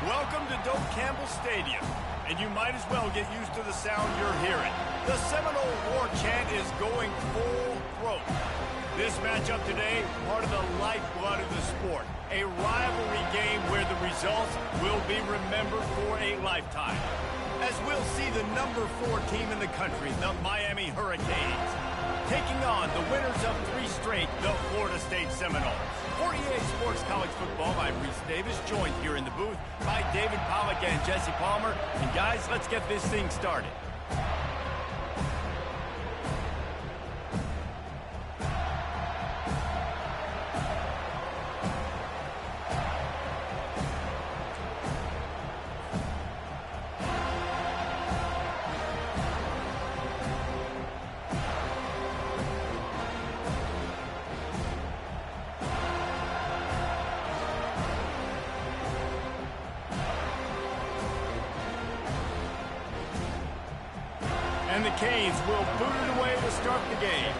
Welcome to Doak Campbell Stadium, and you might as well get used to the sound you're hearing. The Seminole War chant is going full throat. This matchup today, part of the lifeblood of the sport. A rivalry game where the results will be remembered for a lifetime. As we'll see the number 4 team in the country, the Miami Hurricanes, taking on the winners of 3 straight, the Florida State Seminoles. For EA Sports College Football, I'm Reese Davis, joined here in the booth by David Pollack and Jesse Palmer. And guys, let's get this thing started. And the Canes will boot it away to start the game.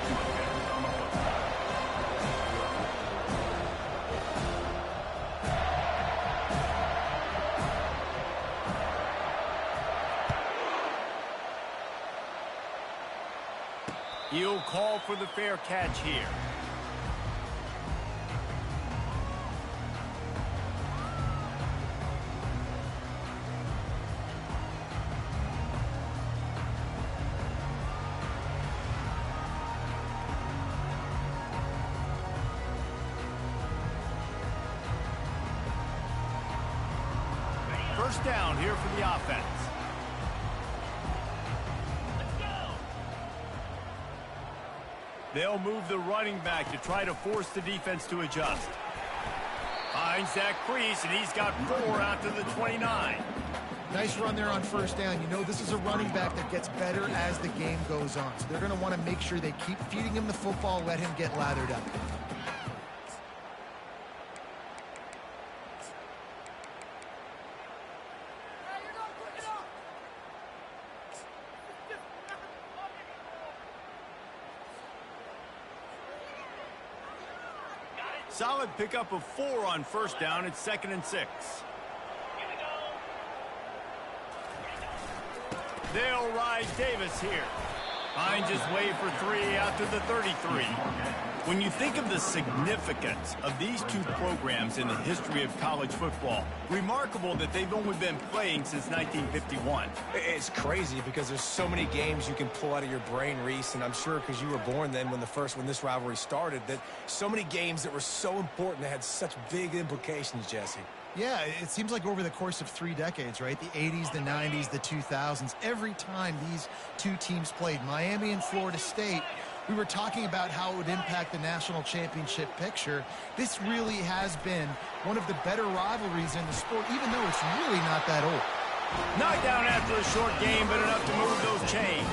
He'll call for the fair catch here. First down here for the offense. Let's go. They'll move the running back to try to force the defense to adjust. Finds that crease, and he's got 4 out to the 29. Nice run there on first down. You know, this is a running back that gets better as the game goes on. So they're going to want to make sure they keep feeding him the football, let him get lathered up. Solid pickup of 4 on first down. It's 2nd and 6. They'll ride Davis here. Finds his way for 3 out to the 33. When you think of the significance of these 2 programs in the history of college football, remarkable that they've only been playing since 1951. It's crazy because there's so many games you can pull out of your brain, Reese, and I'm sure because you were born then when this rivalry started, that so many games that were so important that had such big implications, Jesse. Yeah, it seems like over the course of 3 decades, right? The 80s, the 90s, the 2000s, every time these 2 teams played, Miami and Florida State, we were talking about how it would impact the national championship picture. This really has been one of the better rivalries in the sport, even though it's really not that old. Knocked down after a short game, but enough to move those chains.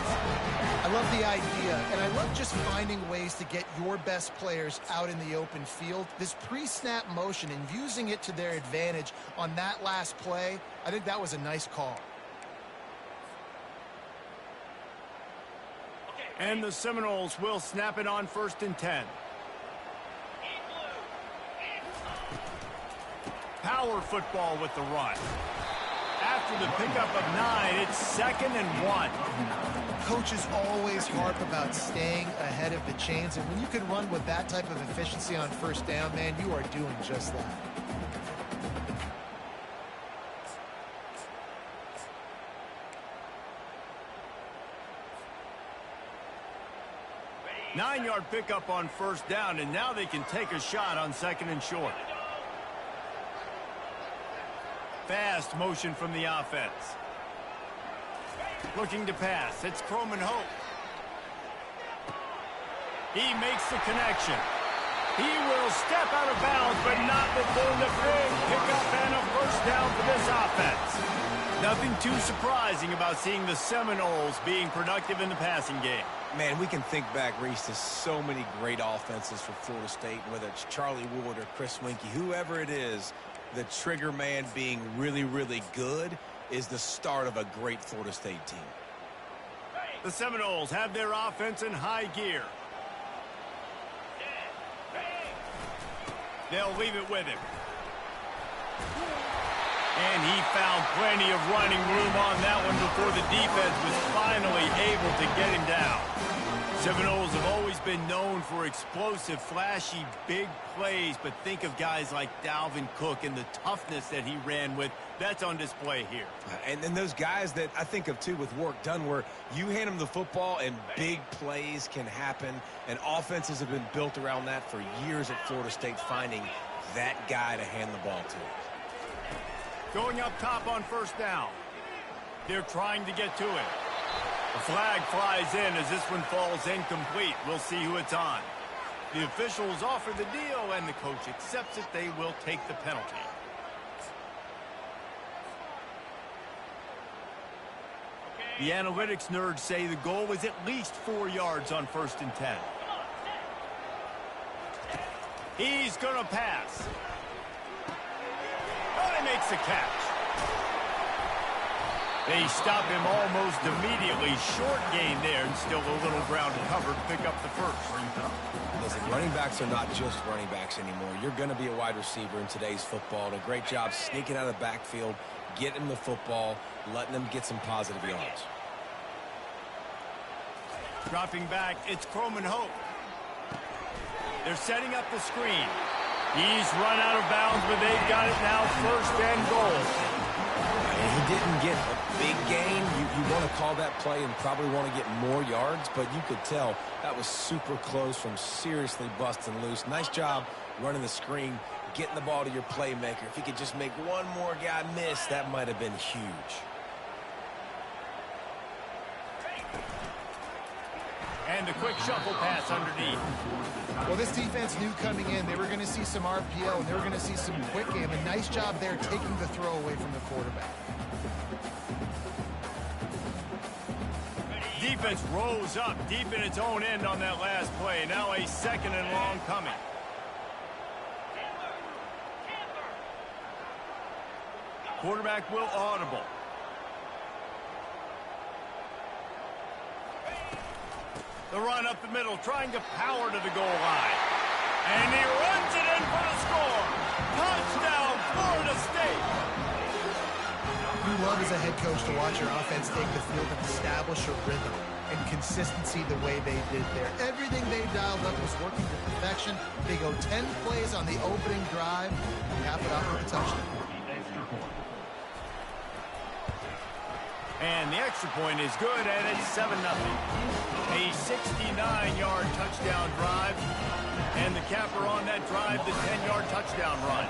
I love the idea, and I love just finding ways to get your best players out in the open field. This pre-snap motion and using it to their advantage on that last play, I think that was a nice call. And the Seminoles will snap it on 1st and 10. Power football with the run. After the pickup of 9, it's 2nd and 1. Coaches always harp about staying ahead of the chains, and when you can run with that type of efficiency on first down, man, you are doing just that. Nine-yard pickup on first down, and now they can take a shot on 2nd and short. Fast motion from the offense. Looking to pass. It's Croman Hope. He makes the connection. He will step out of bounds, but not before the big pickup and a first down for this offense. Nothing too surprising about seeing the Seminoles being productive in the passing game. Man, we can think back, Reese, to so many great offenses for Florida State, whether it's Charlie Ward or Chris Winkie, whoever it is, the trigger man being really, really good is the start of a great Florida State team. The Seminoles have their offense in high gear. They'll leave it with him. And he found plenty of running room on that one before the defense was finally able to get him down. Seminoles have always been known for explosive, flashy, big plays, but think of guys like Dalvin Cook and the toughness that he ran with. That's on display here. And then those guys that I think of, too, with work done, where you hand them the football and big plays can happen, and offenses have been built around that for years at Florida State, finding that guy to hand the ball to. Going up top on first down. They're trying to get to it. The flag flies in as this one falls incomplete. We'll see who it's on. The officials offer the deal, and the coach accepts it. They will take the penalty. The analytics nerds say the goal was at least 4 yards on 1st and 10. He's going to pass. Oh, he makes the catch. They stop him almost immediately. Short gain there, and still a little ground covered to pick up the first. Listen, running backs are not just running backs anymore. You're going to be a wide receiver in today's football. And a great job sneaking out of the backfield, getting the football, letting them get some positive yards. Dropping back, it's Croman Hope. They're setting up the screen. He's run out of bounds, but they've got it now, 1st and goal. And he didn't get a big gain. You want to call that play and probably want to get more yards, but you could tell that was super close from seriously busting loose. Nice job running the screen, getting the ball to your playmaker. If he could just make one more guy miss, that might have been huge. And a quick shuffle pass underneath. Well, this defense knew coming in they were going to see some RPO and they were going to see some quick game. A nice job there taking the throw away from the quarterback. Defense rose up deep in its own end on that last play. Now a 2nd and long coming. Quarterback will audible. The run up the middle, trying to power to the goal line. And he runs it in for the score. Touchdown, Florida State. You love as a head coach to watch your offense take the field and establish a rhythm and consistency the way they did there. Everything they dialed up was working to perfection. They go 10 plays on the opening drive and cap it off with a touchdown. And the extra point is good, and it's 7-0. A 69-yard touchdown drive, and the capper on that drive, the 10-yard touchdown run.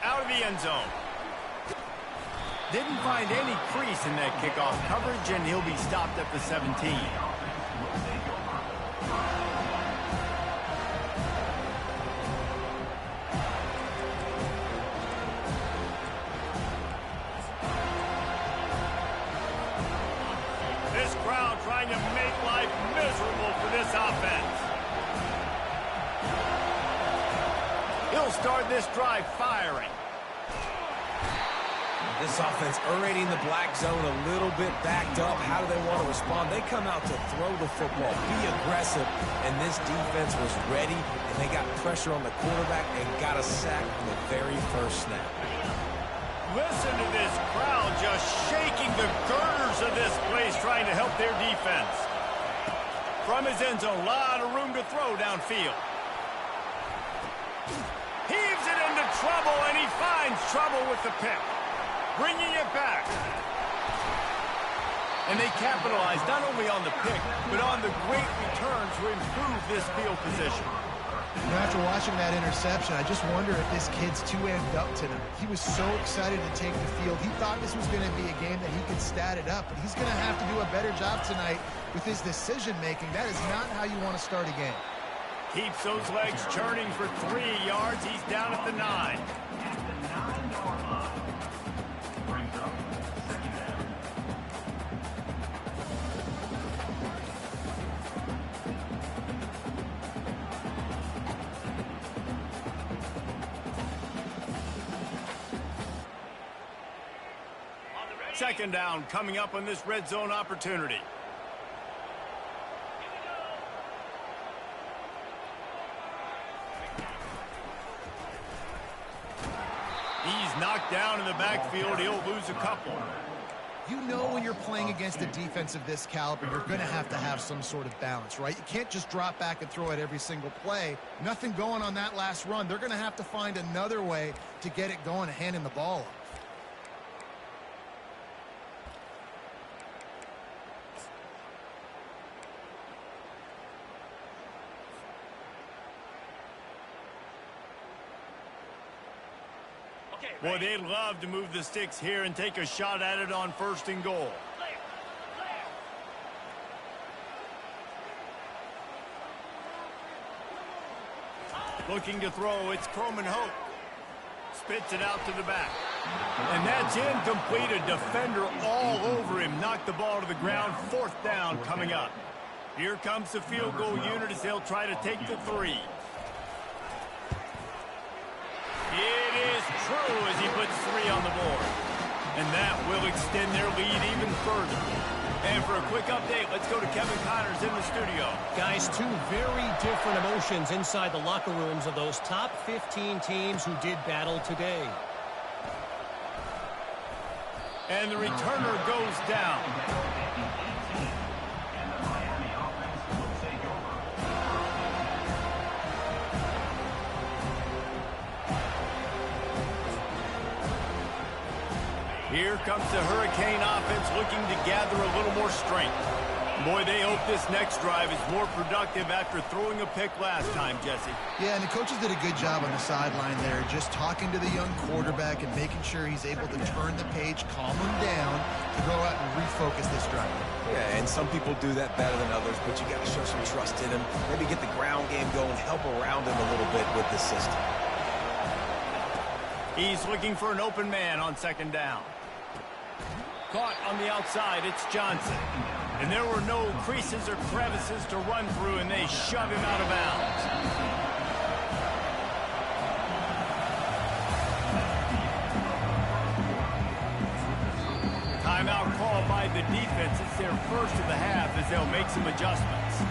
Out of the end zone. Didn't find any crease in that kickoff coverage, and he'll be stopped at the 17. This crowd trying to make life miserable for this offense. He'll start this drive firing. This offense already in the black zone, a little bit backed up. How do they want to respond? They come out to throw the football, be aggressive, and this defense was ready, and they got pressure on the quarterback and got a sack on the very first snap. Listen to this crowd just shaking the girders of this place, trying to help their defense. From his end zone, a lot of room to throw downfield. Heaves it into trouble, and he finds trouble with the pick. Bringing it back. And they capitalized not only on the pick, but on the great return to improve this field position. You know, after watching that interception, I just wonder if this kid's too amped up tonight. He was so excited to take the field. He thought this was going to be a game that he could stat it up, but he's going to have to do a better job tonight with his decision-making. That is not how you want to start a game. Keeps those legs churning for 3 yards. He's down at the 9. Second down coming up on this red zone opportunity. knocked down in the backfield. He'll lose a couple. You know when you're playing against a defense of this caliber, you're going to have some sort of balance, right? You can't just drop back and throw it every single play. Nothing going on that last run. They're going to have to find another way to get it going and handing the ball off. Boy, they'd love to move the sticks here and take a shot at it on 1st and goal. Looking to throw, it's Coleman Hope. Spits it out to the back. And that's incomplete. A defender all over him. Knocked the ball to the ground. 4th down coming up. Here comes the field goal unit as they'll try to take the 3. It is true as he puts 3 on the board. And that will extend their lead even further. And for a quick update, let's go to Kevin Connors in the studio. Guys, 2 very different emotions inside the locker rooms of those top 15 teams who did battle today. And the returner goes down. Here comes the Hurricane offense looking to gather a little more strength. Boy, they hope this next drive is more productive after throwing a pick last time, Jesse. Yeah, and the coaches did a good job on the sideline there, just talking to the young quarterback and making sure he's able to turn the page, calm him down, to go out and refocus this drive. Yeah, and some people do that better than others, but you got to show some trust in him. Maybe get the ground game going, help around him a little bit with this system. He's looking for an open man on 2nd down. Caught on the outside, it's Johnson. And there were no creases or crevices to run through, and they shove him out of bounds. Timeout called by the defense. It's their first of the half as they'll make some adjustments.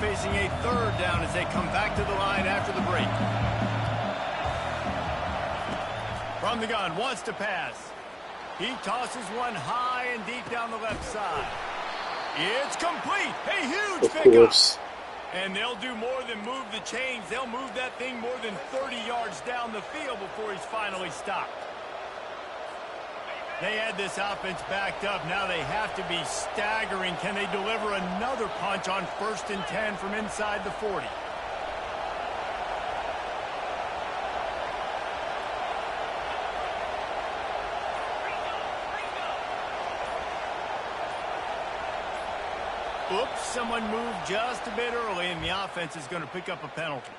Facing a 3rd down as they come back to the line after the break. From the gun, wants to pass. He tosses one high and deep down the left side. It's complete. A huge pickup. And they'll do more than move the chains. They'll move that thing more than 30 yards down the field before he's finally stopped. They had this offense backed up. Now they have to be staggering. Can they deliver another punch on 1st and 10 from inside the 40? Oops, someone moved just a bit early, and the offense is going to pick up a penalty.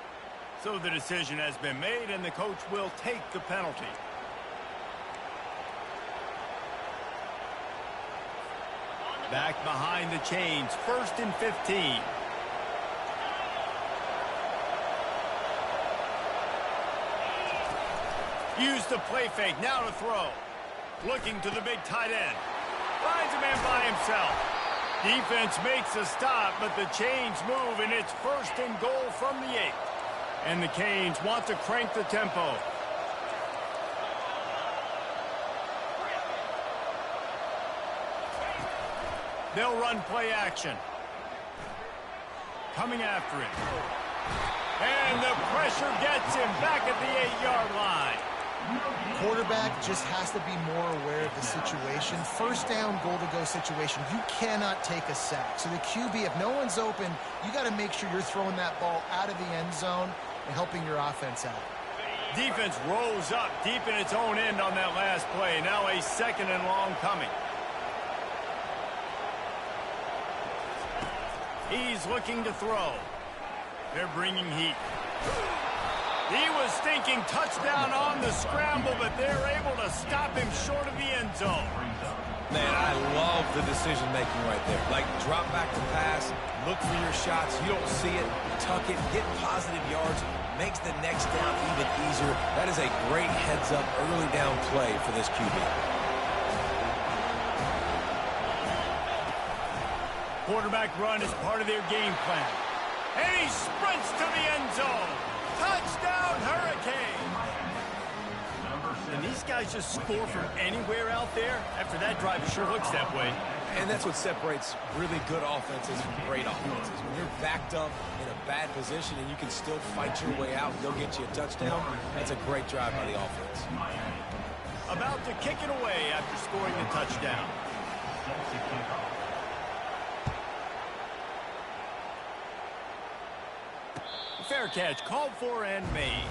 So the decision has been made, and the coach will take the penalty. Back behind the chains, 1st and 15. Use the play fake, now to throw. Looking to the big tight end. Finds a man by himself. Defense makes a stop, but the chains move, and it's 1st and goal from the 8. And the Canes want to crank the tempo. They'll run play action. Coming after him. And the pressure gets him back at the 8-yard line. Quarterback just has to be more aware of the situation. 1st down, goal-to-go situation. You cannot take a sack. So the QB, if no one's open, you got to make sure you're throwing that ball out of the end zone and helping your offense out. Defense rose up deep in its own end on that last play. Now a 2nd and long coming. He's looking to throw. They're bringing heat. He was thinking touchdown on the scramble, but they're able to stop him short of the end zone. Man, I love the decision-making right there. Like, drop back to pass, look for your shots. You don't see it, tuck it, get positive yards, makes the next down even easier. That is a great heads-up early down play for this QB. Quarterback run is part of their game plan. And he sprints to the end zone. Touchdown, Hurricane! And these guys just score from anywhere out there. After that drive, it sure looks that way. And that's what separates really good offenses from great offenses. When you're backed up in a bad position and you can still fight your way out and go get you a touchdown, that's a great drive by the offense. About to kick it away after scoring the touchdown. Fair catch, called for and made.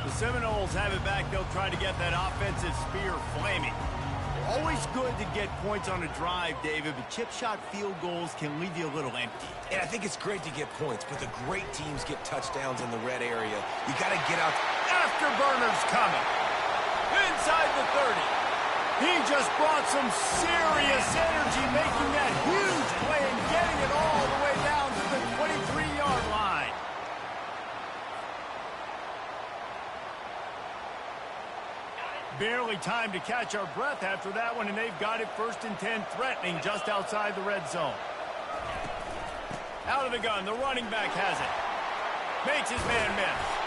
The Seminoles have it back. They'll try to get that offensive spear flaming. Always good to get points on a drive, David, but chip shot field goals can leave you a little empty. And I think it's great to get points, but the great teams get touchdowns in the red area. You got to get out. Afterburners coming. Inside the 30. He just brought some serious energy, making that huge play and getting it all the way down to the 23-yard line. Barely time to catch our breath after that one, and they've got it 1st and 10, threatening just outside the red zone. Out of the gun, the running back has it. Makes his man miss.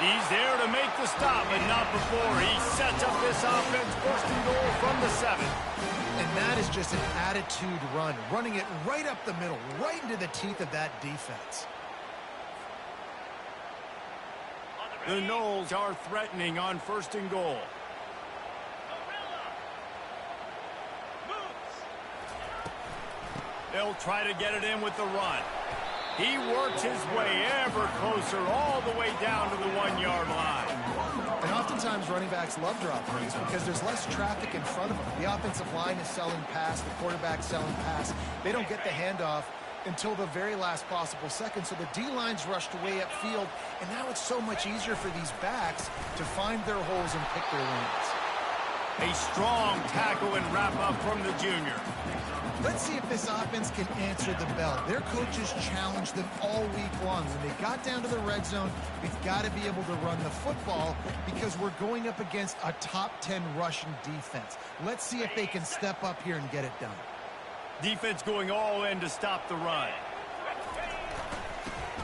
He's there to make the stop, but not before. He sets up this offense, 1st and goal from the 7. And that is just an attitude run, running it right up the middle, right into the teeth of that defense. The Noles are threatening on 1st and goal. They'll try to get it in with the run. He works his way ever closer all the way down to the 1-yard line. And oftentimes running backs love drop plays because there's less traffic in front of them. The offensive line is selling pass, the quarterback's selling pass. They don't get the handoff until the very last possible second. So the D-line's rushed way upfield, and now it's so much easier for these backs to find their holes and pick their lanes. A strong tackle and wrap-up from the junior. Let's see if this offense can answer the bell. Their coaches challenged them all week long. When they got down to the red zone, we've got to be able to run the football because we're going up against a top 10 rushing defense. Let's see if they can step up here and get it done. Defense going all in to stop the run.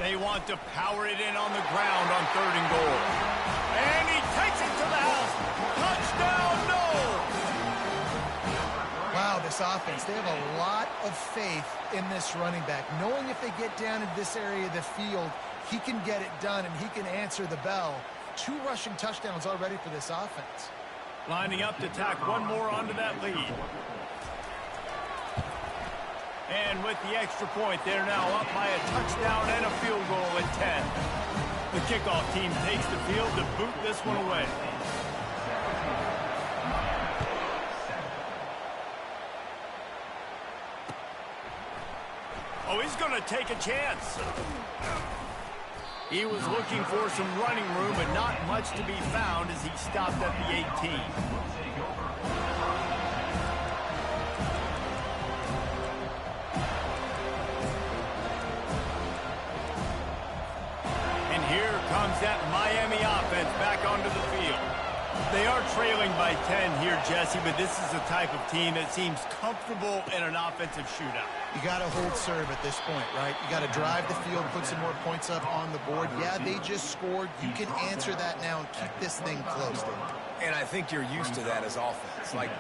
They want to power it in on the ground on 3rd and goal. And he takes it to the house. Touchdown, no! Wow, this offense, they have a lot of faith in this running back, knowing if they get down in this area of the field, he can get it done and he can answer the bell. 2 rushing touchdowns already for this offense. Lining up to tack one more onto that lead. And with the extra point, they're now up by a touchdown and a field goal at 10. The kickoff team takes the field to boot this one away. Oh, he's going to take a chance. He was looking for some running room, but not much to be found as he stopped at the 18. And here comes that Miami offense back onto the field. They are trailing by 10 here, Jesse, but this is the type of team that seems comfortable in an offensive shootout. You got to hold serve at this point, right? You got to drive the field, put some more points up on the board. Yeah, they just scored. You can answer that now and keep this thing close. And I think you're used to that as offense. Like,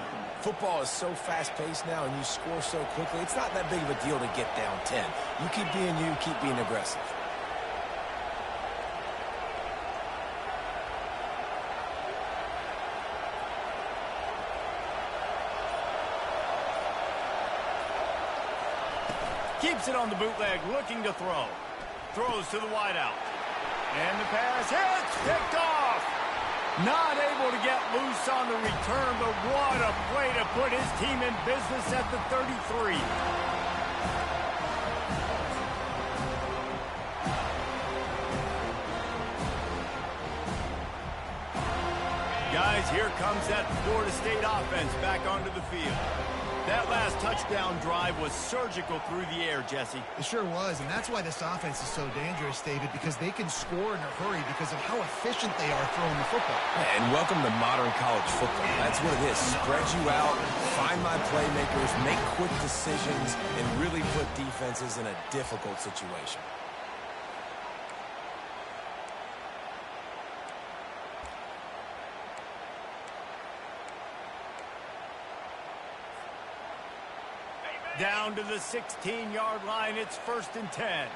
football is so fast-paced now and you score so quickly, it's not that big of a deal to get down 10. You keep being you, keep being aggressive. Keeps it on the bootleg, looking to throw. Throws to the wideout. And the pass hits, picked off. Not able to get loose on the return, but what a play to put his team in business at the 33. Guys, here comes that Florida State offense back onto the field. That last touchdown drive was surgical through the air, Jesse. It sure was, and that's why this offense is so dangerous, David, because they can score in a hurry because of how efficient they are throwing the football. And welcome to modern college football. That's what it is. Spread you out, find my playmakers, make quick decisions, and really put defenses in a difficult situation. Down to the 16-yard line. It's 1st and 10.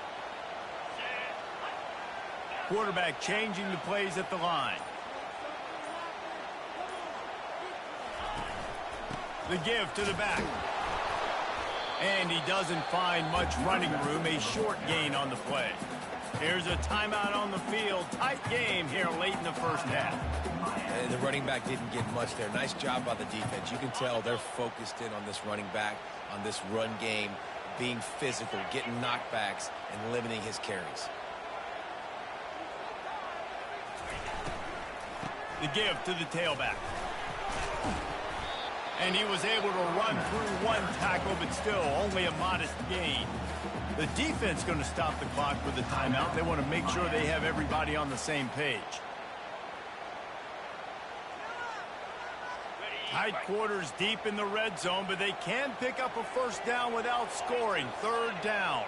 Quarterback changing the plays at the line. The give to the back. And he doesn't find much running room. A short gain on the play. Here's a timeout on the field. Tight game here late in the first half. The running back didn't get much there. Nice job by the defense. You can tell they're focused in on this running back, on this run game, being physical, getting knockbacks, and limiting his carries. The give to the tailback. And he was able to run through one tackle, but still only a modest gain. The defense going to stop the clock with the timeout. They want to make sure they have everybody on the same page. Tight quarters deep in the red zone, but they can pick up a first down without scoring. 3rd down.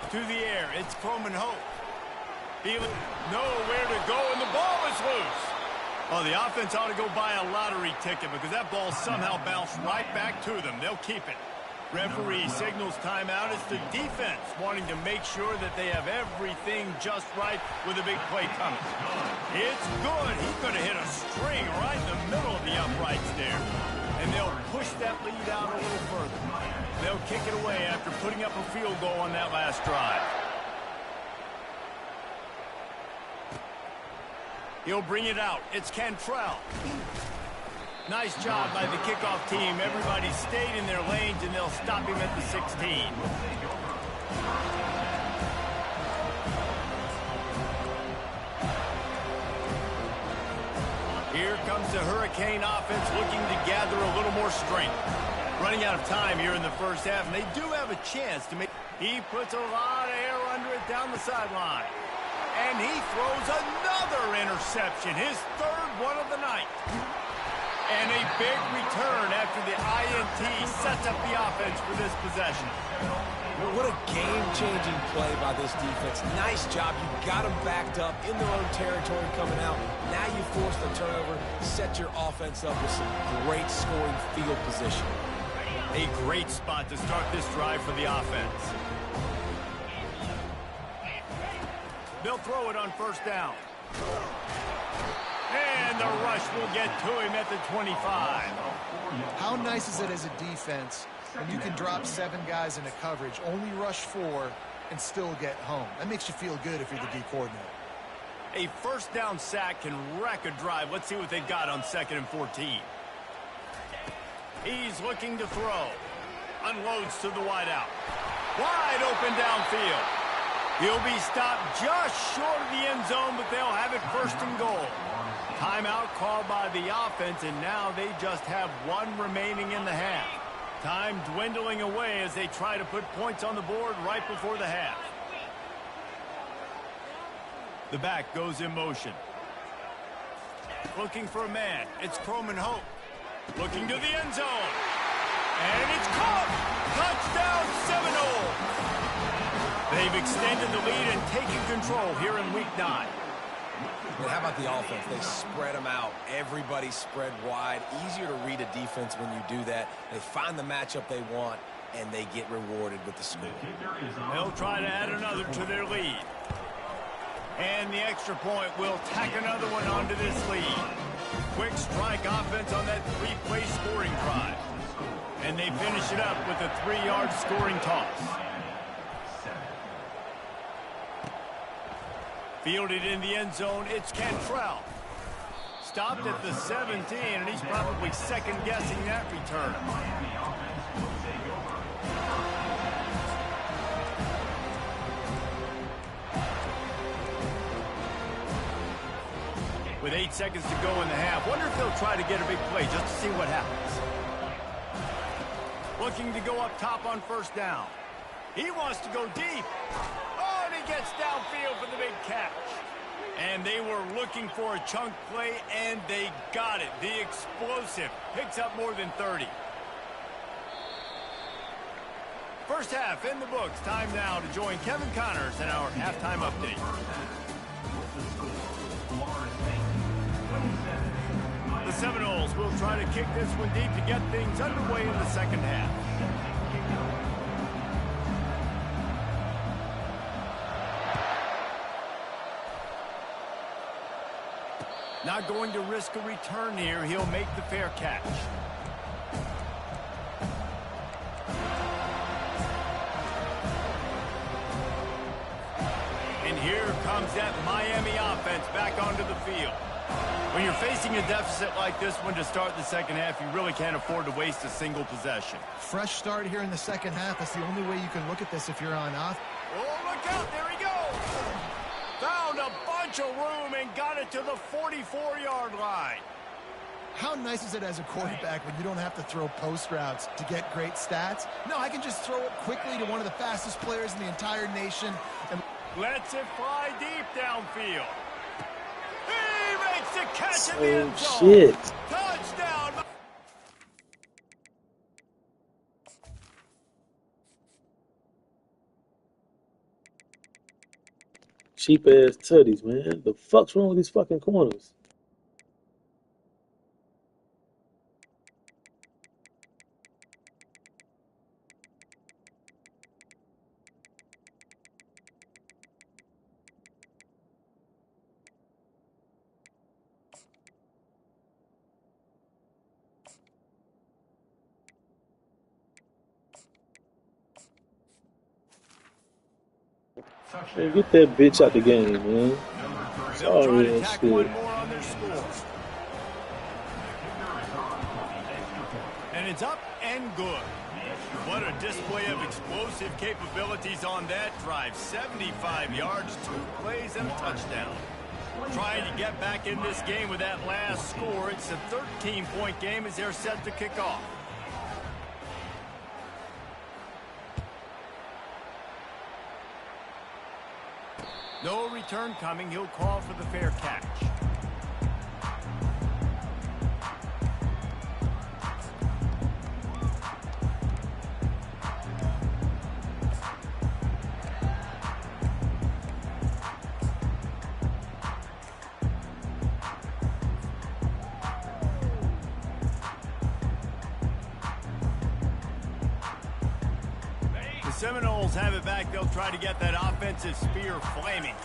To the air, it's Coleman Hope. Feeling nowhere to go, and the ball is loose. Oh, the offense ought to go buy a lottery ticket because that ball somehow bounced right back to them. They'll keep it. Referee signals timeout. It's the defense wanting to make sure that they have everything just right with a big play coming. It's good. He's going to hit a string right in the middle of the uprights there. And they'll push that lead out a little further. They'll kick it away after putting up a field goal on that last drive. He'll bring it out. It's Cantrell. Nice job by the kickoff team. Everybody stayed in their lanes, and they'll stop him at the 16. Here comes the Hurricane offense looking to gather a little more strength. Running out of time here in the first half, and they do have a chance to make... He puts a lot of air under it down the sideline. And he throws another interception, his 3rd one of the night. And a big return after the INT sets up the offense for this possession. What a game-changing play by this defense. Nice job. You got them backed up in their own territory coming out. Now you force the turnover, set your offense up with some great scoring field position. A great spot to start this drive for the offense. They'll throw it on 1st down. And the rush will get to him at the 25. How nice is it as a defense when you can drop 7 guys into coverage, only rush 4, and still get home? That makes you feel good if you're the D coordinator. A 1st down sack can wreck a drive. Let's see what they've got on 2nd and 14. He's looking to throw. Unloads to the wideout. Wide open downfield. He'll be stopped just short of the end zone, but they'll have it 1st and goal. Timeout called by the offense, and now they just have 1 remaining in the half. Time dwindling away as they try to put points on the board right before the half. The back goes in motion. Looking for a man. It's Coleman Hope. Looking to the end zone. And it's caught! Touchdown Seminole! They've extended the lead and taken control here in Week 9. And how about the offense? They spread them out. Everybody spread wide. Easier to read a defense when you do that. They find the matchup they want, and they get rewarded with the score. They'll try to add another to their lead. And the extra point will tack another one onto this lead. Quick strike offense on that 3-play scoring drive. And they finish it up with a 3-yard scoring toss. Fielded in the end zone, it's Cantrell. Stopped at the 17, and he's probably second-guessing that return. With 8 seconds to go in the half, wonder if they'll try to get a big play just to see what happens. Looking to go up top on first down. He wants to go deep. Oh, and he gets downfield for the big catch. And they were looking for a chunk play, and they got it. The explosive picks up more than 30. First half in the books. Time now to join Kevin Connors in our halftime update. The Seminoles will try to kick this one deep to get things underway in the second half. Not going to risk a return here. He'll make the fair catch. And here comes that Miami offense back onto the field. When you're facing a deficit like this one to start the second half, you really can't afford to waste a single possession. Fresh start here in the second half. That's the only way you can look at this if you're on off. Oh, look out. There he goes. Found a bunch of room and got it to the 44-yard line. How nice is it as a quarterback when you don't have to throw post routes to get great stats? No, I can just throw it quickly to one of the fastest players in the entire nation. And lets it fly deep downfield. He makes the catch in the end zone. Shit. Touchdown. Cheap ass tutties, man. The fuck's wrong with these fucking corners? Man, get that bitch out the game, man. Sorry, that shit. And it's up and good. What a display of explosive capabilities on that drive. 75 yards, 2 plays, and a touchdown. Trying to get back in this game with that last score. It's a 13-point game as they're set to kick off. No return coming. He'll call for the fair catch. Seminoles have it back. They'll try to get that offensive spear flaming.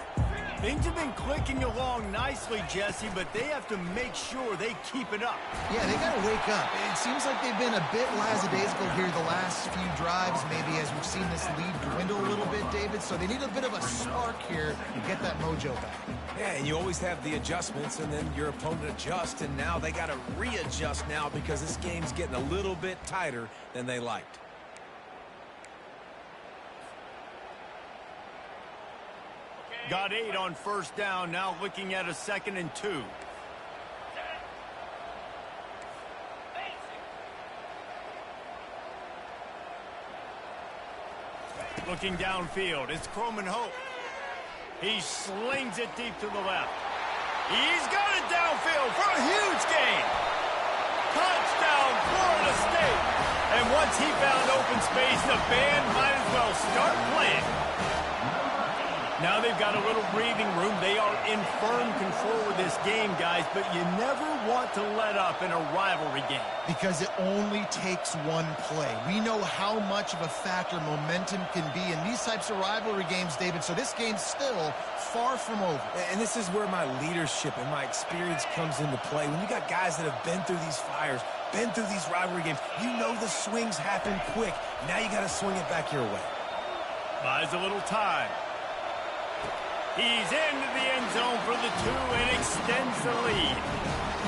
Things have been clicking along nicely, Jesse, but they have to make sure they keep it up. Yeah, they got to wake up. It seems like they've been a bit lackadaisical here the last few drives, maybe as we've seen this lead dwindle a little bit, David. So they need a bit of a spark here to get that mojo back. Yeah, and you always have the adjustments, and then your opponent adjusts, and now they got to readjust now because this game's getting a little bit tighter than they liked. Got 8 on first down, now looking at a 2nd and 2. Looking downfield, it's Croman Hope. He slings it deep to the left. He's got it downfield for a huge gain. Touchdown, Florida State. And once he found open space, the band might as well start playing. Now they've got a little breathing room. They are in firm control of this game, guys, but you never want to let up in a rivalry game. Because it only takes one play. We know how much of a factor momentum can be in these types of rivalry games, David, so this game's still far from over. And this is where my leadership and my experience comes into play. When you got guys that have been through these fires, been through these rivalry games, you know the swings happen quick. Now you got to swing it back your way. Buys a little time. He's into the end zone for the 2 and extends the lead.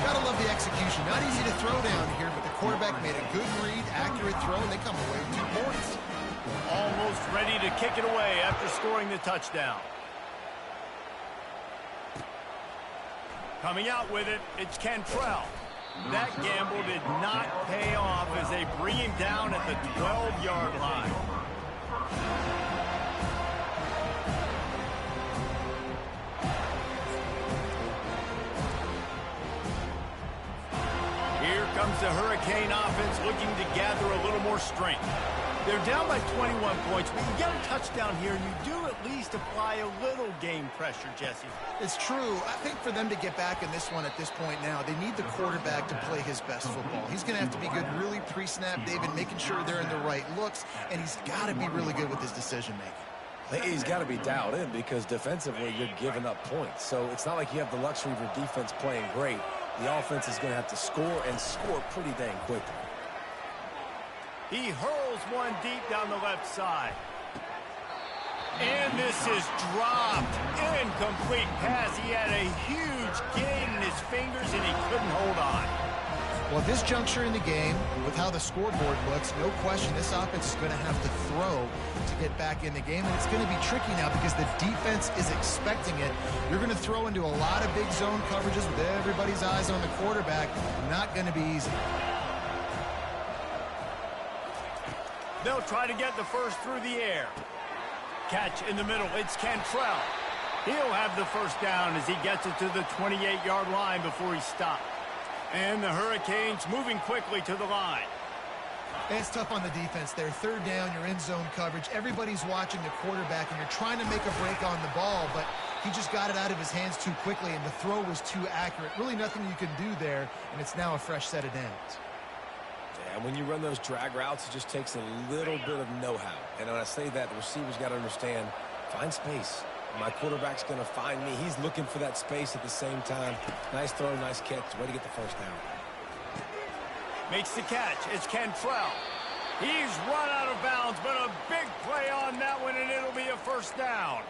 Gotta love the execution. Not easy to throw down here, but the quarterback made a good read, accurate throw, and they come away with 2 points. Almost ready to kick it away after scoring the touchdown. Coming out with it, it's Cantrell. That gamble did not pay off as they bring him down at the 12-yard line. Here comes the Hurricane offense looking to gather a little more strength. They're down by 21 points, but you get a touchdown here, and you do at least apply a little game pressure, Jesse. It's true. I think for them to get back in this one at this point now, they need the quarterback to play his best football. He's going to have to be good really pre-snap, David, making sure they're in the right looks, and he's got to be really good with his decision-making. He's got to be dialed in because defensively you're giving up points. So it's not like you have the luxury of your defense playing great. The offense is going to have to score and score pretty dang quickly. He hurls one deep down the left side. And this is dropped. Incomplete pass. He had a huge gain in his fingers, and he couldn't hold on. Well, at this juncture in the game, with how the scoreboard looks, no question this offense is going to have to throw to get back in the game, and it's going to be tricky now because the defense is expecting it. You're going to throw into a lot of big zone coverages with everybody's eyes on the quarterback. Not going to be easy. They'll try to get the first through the air. Catch in the middle. It's Cantrell. He'll have the first down as he gets it to the 28-yard line before he stopped. And the Hurricanes moving quickly to the line. It's tough on the defense there. Third down, you're in zone coverage. Everybody's watching the quarterback, and you're trying to make a break on the ball, but he just got it out of his hands too quickly, and the throw was too accurate. Really nothing you can do there, and it's now a fresh set of downs. And when you run those drag routes, it just takes a little bit of know-how. And when I say that, the receivers got to understand, find space. My quarterback's going to find me. He's looking for that space at the same time. Nice throw, nice catch. Way to get the first down. Makes the catch. It's Cantrell. He's run out of bounds, but a big play on that one, and it'll be a first down.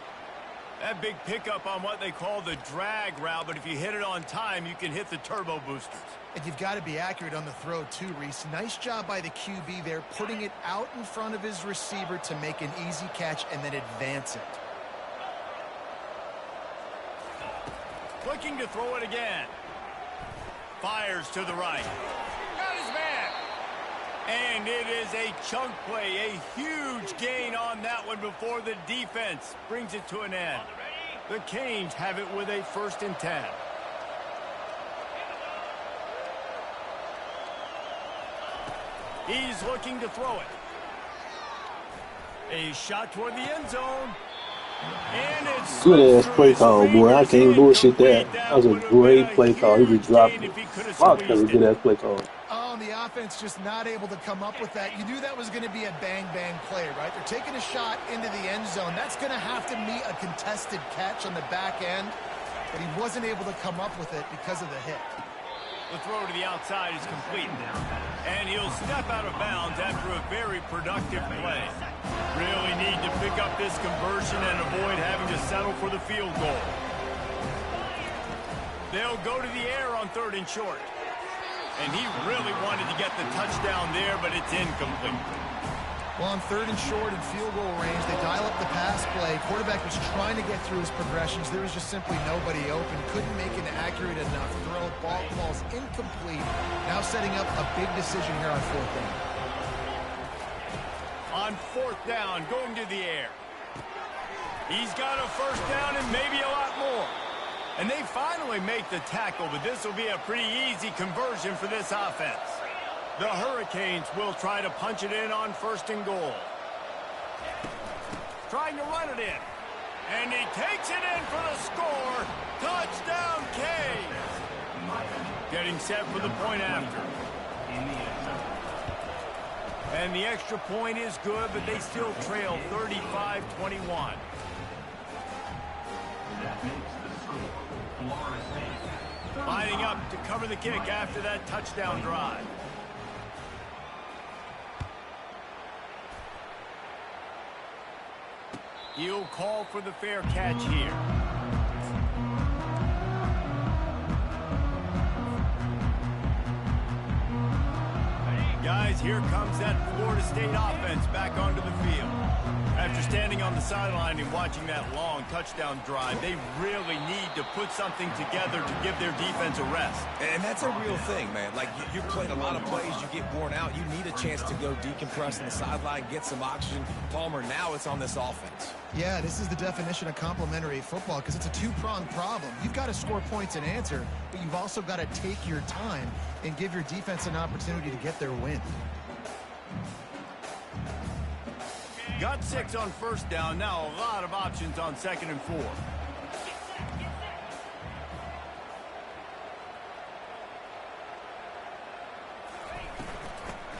That big pickup on what they call the drag route, but if you hit it on time, you can hit the turbo boosters. And you've got to be accurate on the throw too, Reese. Nice job by the QB there, putting it out in front of his receiver to make an easy catch and then advance it. Looking to throw it again. Fires to the right. Got his man. And it is a chunk play, a huge gain on that one before the defense brings it to an end. The Canes have it with a 1st and 10. He's looking to throw it. A shot toward the end zone. And it's good ass play call, boy. I can't bullshit that. That was a great play call. He just dropped it. Fuck, that was a good ass play call. Oh, and the offense just not able to come up with that. You knew that was going to be a bang-bang play, right? They're taking a shot into the end zone. That's going to have to meet a contested catch on the back end, but he wasn't able to come up with it because of the hit. The throw to the outside is complete. And he'll step out of bounds after a very productive play. Really need to pick up this conversion and avoid having to settle for the field goal. They'll go to the air on 3rd and short. And he really wanted to get the touchdown there, but it's incomplete. Well, on 3rd and short and field goal range, they dial up the pass play. Quarterback was trying to get through his progressions. There was just simply nobody open. Couldn't make an accurate enough throw. Ball falls incomplete. Now setting up a big decision here on 4th down. On 4th down, going to the air. He's got a first down and maybe a lot more. And they finally make the tackle, but this will be a pretty easy conversion for this offense. The Hurricanes will try to punch it in on 1st and goal. Trying to run it in. And he takes it in for the score. Touchdown, Canes. Getting set for the point after. And the extra point is good, but they still trail 35-21. Lining up to cover the kick after that touchdown drive. He'll call for the fair catch here. Guys, here comes that Florida State offense back onto the field. After standing on the sideline and watching that long touchdown drive, they really need to put something together to give their defense a rest. And that's a real thing, man. Like, you played a lot of plays, you get worn out, you need a chance to go decompress on the sideline, get some oxygen. Palmer, now it's on this offense. Yeah, this is the definition of complementary football because it's a two-pronged problem. You've got to score points and answer, but you've also got to take your time and give your defense an opportunity to get their win. Got 6 on first down. Now a lot of options on 2nd and 4.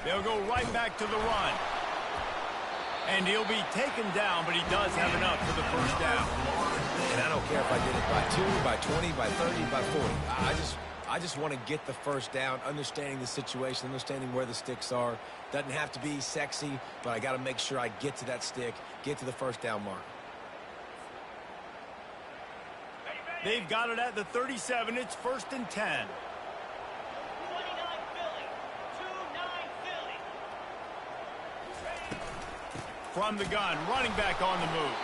They'll go right back to the run. And he'll be taken down, but he does have enough for the first down. And I don't care if I did it by 2, by 20, by 30, by 40. I just want to get the first down, understanding the situation, understanding where the sticks are. Doesn't have to be sexy, but I got to make sure I get to that stick, get to the first down mark. They've got it at the 37. It's 1st and 10. From the gun, running back on the move.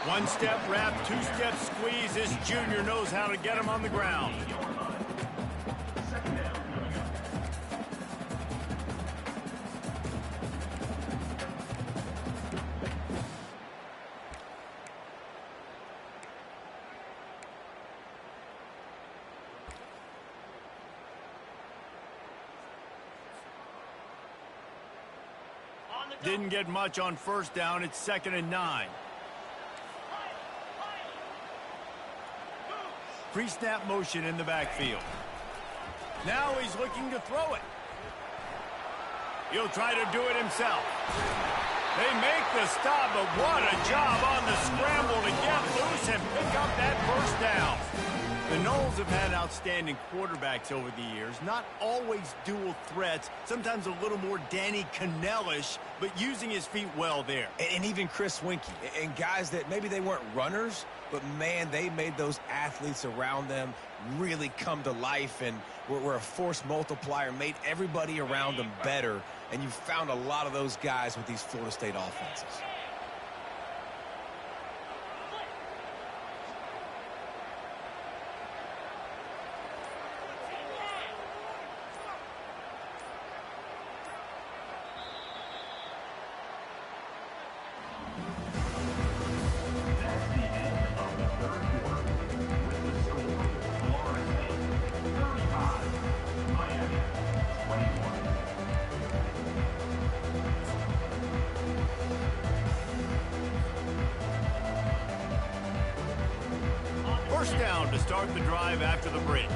1-step wrap, 2-step squeeze. This junior knows how to get him on the ground. Didn't get much on first down. It's 2nd and 9. Pre-snap motion in the backfield. Now he's looking to throw it. He'll try to do it himself. They make the stop, but what a job on the scramble to get loose and pick up that first down. The Noles have had outstanding quarterbacks over the years. Not always dual threats. Sometimes a little more Danny Cannell-ish, but using his feet well there. And even Chris Winkie. And guys that maybe they weren't runners, but, man, they made those athletes around them really come to life and were a force multiplier, made everybody around them better. And you found a lot of those guys with these Florida State offenses. First down to start the drive after the break.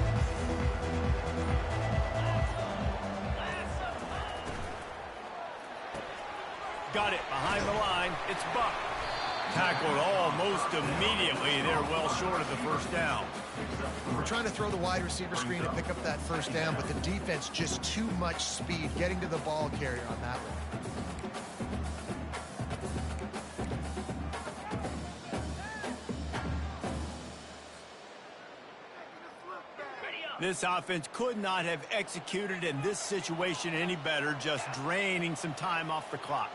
Got it behind the line. It's Buck. Tackled almost immediately. They're well short of the first down. We're trying to throw the wide receiver screen to pick up that first down, but the defense just too much speed getting to the ball carrier on that one. This offense could not have executed in this situation any better, just draining some time off the clock.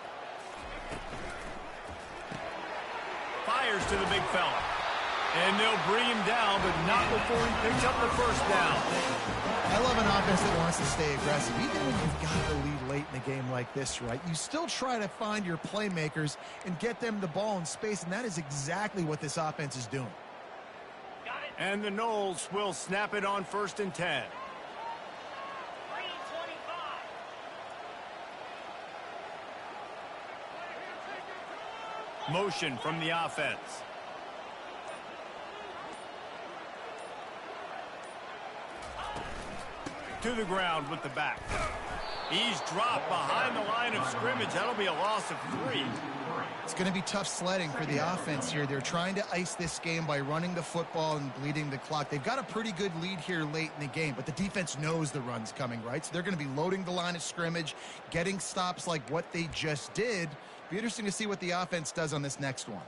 Fires to the big fella. And they'll bring him down, but not before he picks up the first down. I love an offense that wants to stay aggressive. Even when you've got the lead late in a game like this, right, you still try to find your playmakers and get them the ball in space, and that is exactly what this offense is doing. And the Noles will snap it on 1st and 10. Motion from the offense. To the ground with the back. He's dropped behind the line of scrimmage. That'll be a loss of 3. It's going to be tough sledding for the offense here. They're trying to ice this game by running the football and bleeding the clock. They've got a pretty good lead here late in the game, but the defense knows the run's coming, right? So they're going to be loading the line of scrimmage, getting stops like what they just did. Be interesting to see what the offense does on this next one.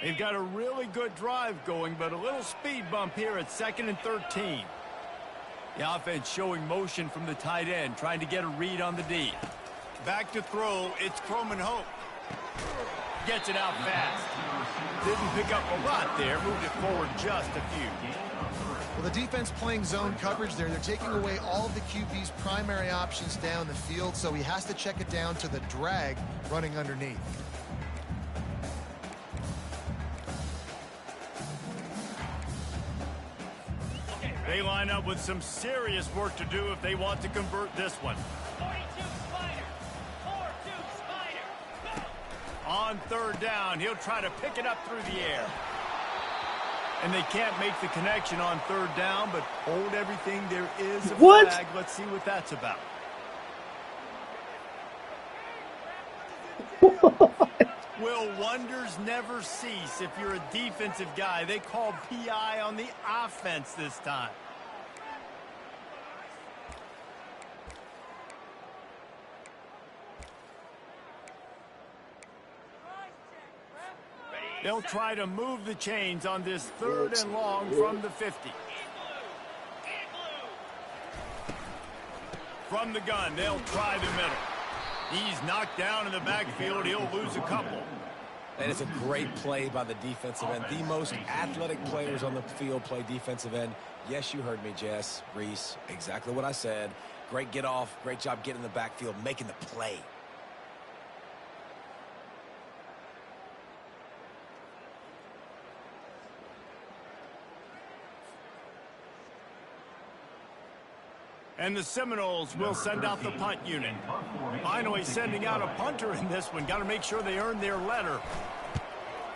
They've got a really good drive going, but a little speed bump here at 2nd and 13. The offense showing motion from the tight end, trying to get a read on the D. Back to throw, it's Croman Hope. Gets it out fast. Didn't pick up a lot there, moved it forward just a few. Well, the defense playing zone coverage there, they're taking away all of the QB's primary options down the field, so he has to check it down to the drag running underneath. They line up with some serious work to do if they want to convert this one. 42 Spider. 4-2 Spider. Go. On third down, he'll try to pick it up through the air. And they can't make the connection on third down, but hold everything. There is a flag. Let's see what that's about. Will wonders never cease if you're a defensive guy? They called PI on the offense this time. They'll try to move the chains on this third and long from the 50. From the gun, they'll try the middle. He's knocked down in the backfield. He'll lose a couple. And it's a great play by the defensive end. The most athletic players on the field play defensive end. Yes, you heard me, Jess, Reese. Exactly what I said. Great get off. Great job getting in the backfield, making the play. And the Seminoles will send out the punt unit. Finally sending out a punter in this one. Got to make sure they earn their letter.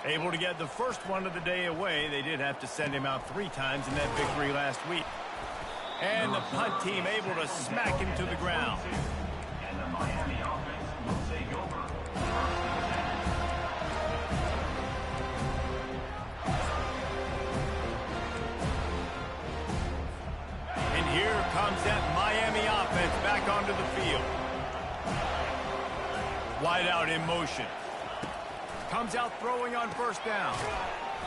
Able to get the first one of the day away. They did have to send him out 3 times in that victory last week. And the punt team able to smack him to the ground. And the Miami offense will take over. Here comes that Miami offense back onto the field. Wide out in motion. Comes out throwing on first down.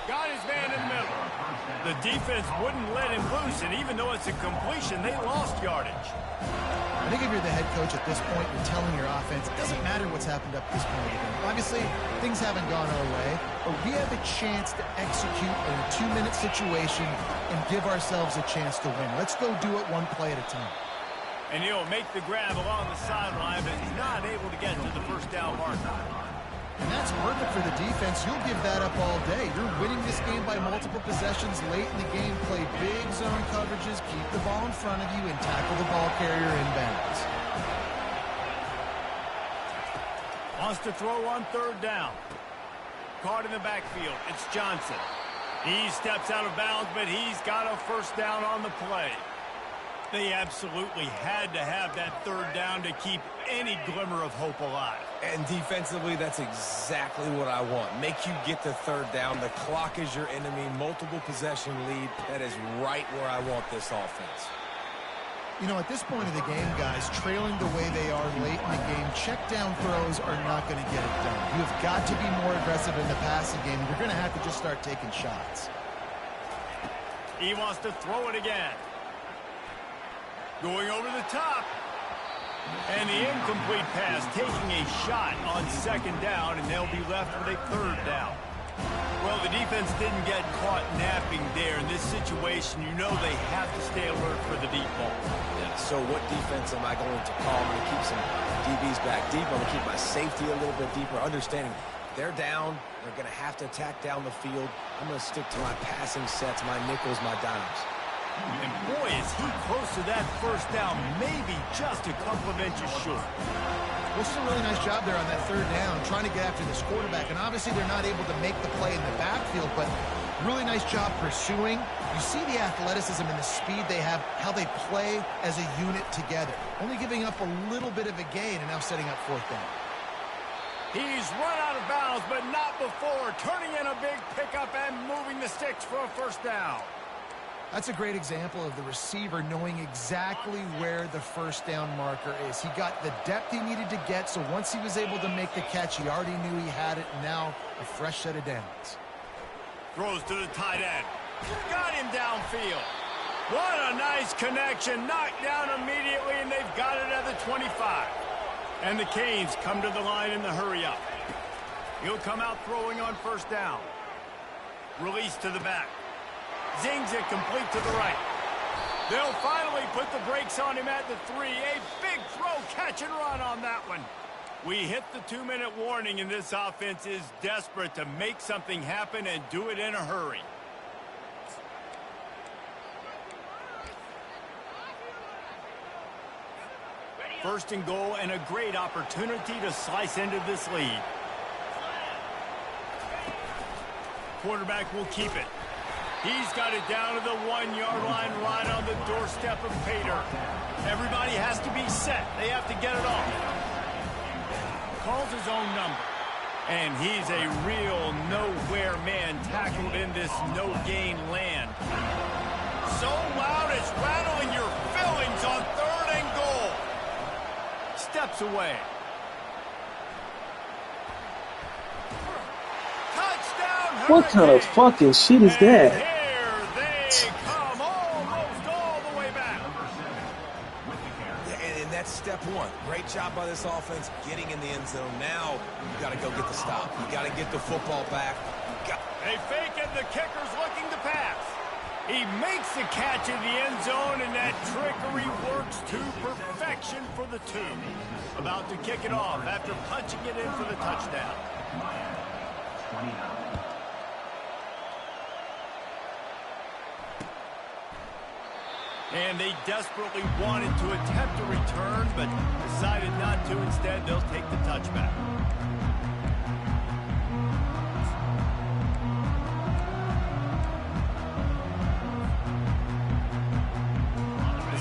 Got his man in the middle. The defense wouldn't let him loose, and even though it's a completion, they lost yardage. I think if you're the head coach at this point, you're telling your offense, it doesn't matter what's happened up this point of the game. Obviously, things haven't gone our way, but we have a chance to execute in a 2-minute situation and give ourselves a chance to win. Let's go do it one play at a time. And he'll make the grab along the sideline, but he's not able to get to the first down marker. And that's perfect for the defense. You'll give that up all day. You're winning this game by multiple possessions late in the game. Play big zone coverages, keep the ball in front of you, and tackle the ball carrier inbounds. Wants to throw on third down. Caught in the backfield. It's Johnson. He steps out of bounds, but he's got a first down on the play. They absolutely had to have that third down to keep any glimmer of hope alive. And defensively, that's exactly what I want. Make you get the third down. The clock is your enemy. Multiple possession lead. That is right where I want this offense. You know, at this point of the game, guys, trailing the way they are late in the game, check down throws are not going to get it done. You have got to be more aggressive in the passing game. You're going to have to just start taking shots. He wants to throw it again. Going over the top. And the incomplete pass taking a shot on second down, and they'll be left with a third down. Well, the defense didn't get caught napping there. In this situation, you know they have to stay alert for the deep ball. Yeah, so what defense am I going to call? I'm going to keep some DBs back deep. I'm going to keep my safety a little bit deeper, understanding they're down. They're going to have to attack down the field. I'm going to stick to my passing sets, my nickels, my dimes. And boy, is he close to that first down, maybe just a couple of inches short. Well, it's a really nice job there on that third down, trying to get after this quarterback. And obviously they're not able to make the play in the backfield, but really nice job pursuing. You see the athleticism and the speed they have, how they play as a unit together. Only giving up a little bit of a gain and now setting up fourth down. He's run out of bounds, but not before. Turning in a big pickup and moving the sticks for a first down. That's a great example of the receiver knowing exactly where the first down marker is. He got the depth he needed to get, so once he was able to make the catch, he already knew he had it, and now a fresh set of downs. Throws to the tight end. Got him downfield. What a nice connection. Knocked down immediately, and they've got it at the 25. And the Canes come to the line in the hurry-up. He'll come out throwing on first down. Release to the back. Zings it complete to the right. They'll finally put the brakes on him at the 3. A big throw, catch and run on that one. We hit the 2-minute warning, and this offense is desperate to make something happen and do it in a hurry. First and goal, and a great opportunity to slice into this lead. Quarterback will keep it. He's got it down to the 1-yard line, right on the doorstep of Pater. Everybody has to be set. They have to get it off. Calls his own number. And he's a real nowhere man tackled in this no-gain land. So loud it's rattling your fillings on 3rd and goal. Steps away. Touchdown! What kind of fucking shit is that? Here they come, almost all the way back. And that's step one. Great job by this offense getting in the end zone. Now you got to go get the stop. You got to get the football back. They fake it. The kicker's looking to pass. He makes the catch in the end zone, and that trickery works to perfection for the 2. About to kick it off after punching it in for the touchdown. And they desperately wanted to attempt a return, but decided not to. Instead, they'll take the touchback.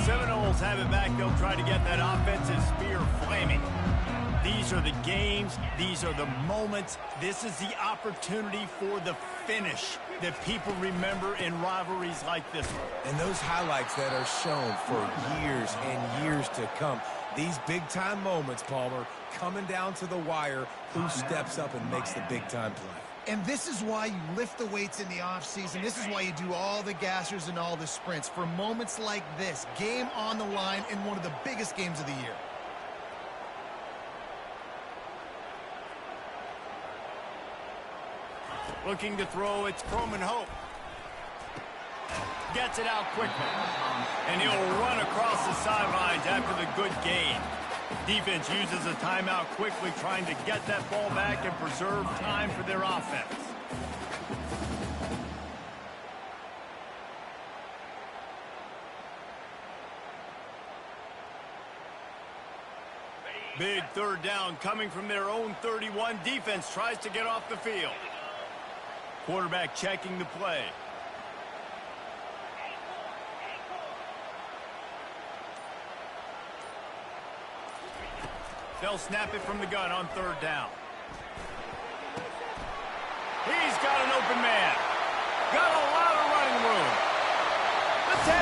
Seminoles have it back. They'll try to get that offensive spear flaming. These are the games. These are the moments. This is the opportunity for the finish that people remember in rivalries like this one. And those highlights that are shown for years and years to come. These big-time moments, Palmer, coming down to the wire. Who steps up and makes the big-time play? And this is why you lift the weights in the offseason. This is why you do all the gassers and all the sprints. For moments like this, game on the line in one of the biggest games of the year. Looking to throw, it's Croman Hope. Gets it out quickly. And he'll run across the sidelines after the good gain. Defense uses a timeout quickly, trying to get that ball back and preserve time for their offense. Big 3rd down coming from their own 31. Defense tries to get off the field. Quarterback checking the play. They'll snap it from the gun on 3rd down. He's got an open man. Got a lot of running room. The 10.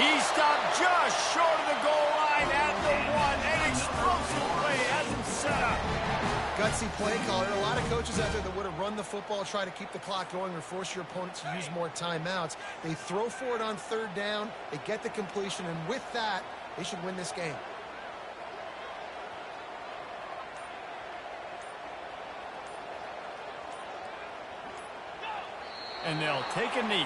He stopped just short of the goal line at the 1. An explosive play has him set up. Gutsy play caller. A lot of coaches out there that would have run the football, try to keep the clock going, or force your opponent to use more timeouts. They throw for it on 3rd down. They get the completion, and with that, they should win this game. And they'll take a knee.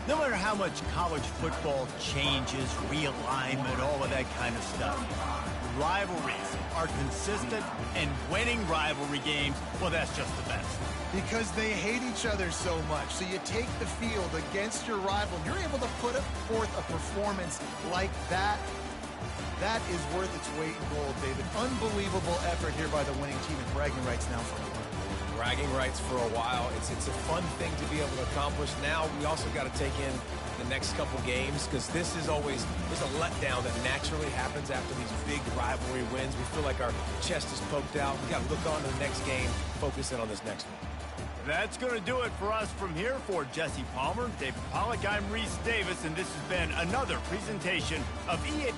No matter how much college football changes, realignment, all of that kind of stuff, rivalries are consistent, and winning rivalry games, well, that's just the best. Because they hate each other so much. So you take the field against your rival. You're able to put forth a performance like that. That is worth its weight in gold, David. Unbelievable effort here by the winning team, and bragging rights now for a while. Bragging rights for a while. It's a fun thing to be able to accomplish. Now we also got to take in the next couple games, because this is always, there's a letdown that naturally happens after these big rivalry wins. We feel like our chest is poked out. We got to look on to the next game, focus in on this next one. That's going to do it for us from here. For Jesse Palmer, David Pollack, I'm Reese Davis, and this has been another presentation of EA.